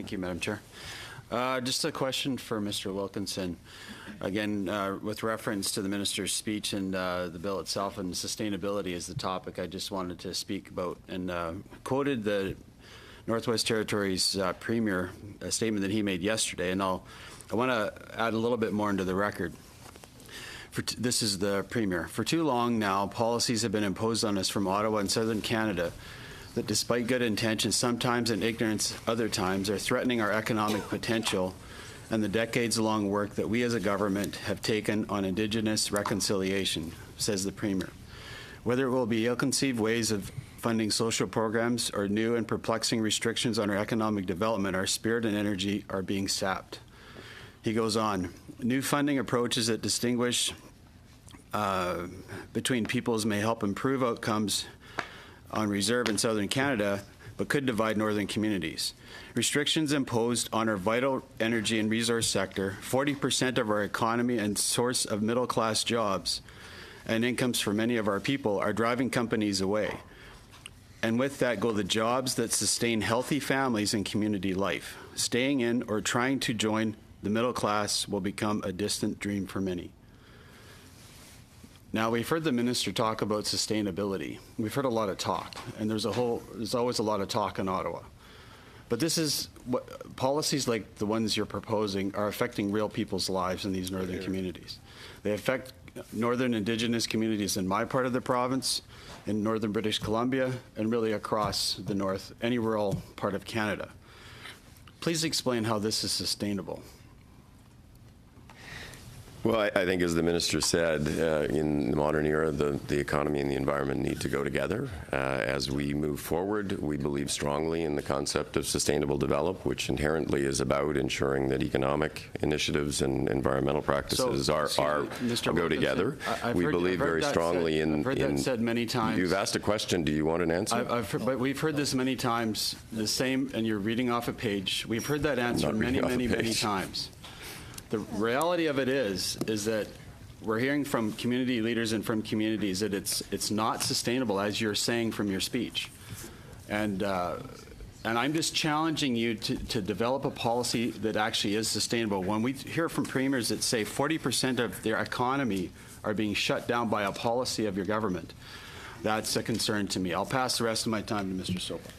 Thank you, Madam Chair. Just a question for Mr. Wilkinson. Again, with reference to the minister's speech and the bill itself, and sustainability is the topic I just wanted to speak about, and quoted the Northwest Territories Premier, a statement that he made yesterday, and I want to add a little bit more into the record. This is the Premier. For too long now, policies have been imposed on us from Ottawa and Southern Canada that, despite good intentions, sometimes in ignorance, other times, are threatening our economic potential and the decades-long work that we as a government have taken on Indigenous reconciliation, says the Premier. Whether it will be ill-conceived ways of funding social programs or new and perplexing restrictions on our economic development, our spirit and energy are being sapped. He goes on, new funding approaches that distinguish between peoples may help improve outcomes on reserve in Southern Canada, but could divide northern communities. Restrictions imposed on our vital energy and resource sector, 40% of our economy and source of middle-class jobs and incomes for many of our people, are driving companies away. And with that go the jobs that sustain healthy families and community life. Staying in or trying to join the middle class will become a distant dream for many. Now, we've heard the minister talk about sustainability. We've heard a lot of talk, and there's always a lot of talk in Ottawa. But this is what policies like the ones you're proposing are affecting real people's lives in these northern communities. They affect northern Indigenous communities in my part of the province, in northern British Columbia, and really across the north, any rural part of Canada. Please explain how this is sustainable. Well, I think, as the minister said, in the modern era, the economy and the environment need to go together. As we move forward, we believe strongly in the concept of sustainable development, which inherently is about ensuring that economic initiatives and environmental practices go together. We believe very strongly in. I've heard that said many times. You've asked a question. Do you want an answer? But we've heard this many times. The same, and you're reading off a page. We've heard that answer many times. The reality of it is that we're hearing from community leaders and from communities that it's not sustainable, as you're saying from your speech. And I'm just challenging you to develop a policy that actually is sustainable. When we hear from premiers that say 40% of their economy are being shut down by a policy of your government, that's a concern to me. I'll pass the rest of my time to Mr. Sopa.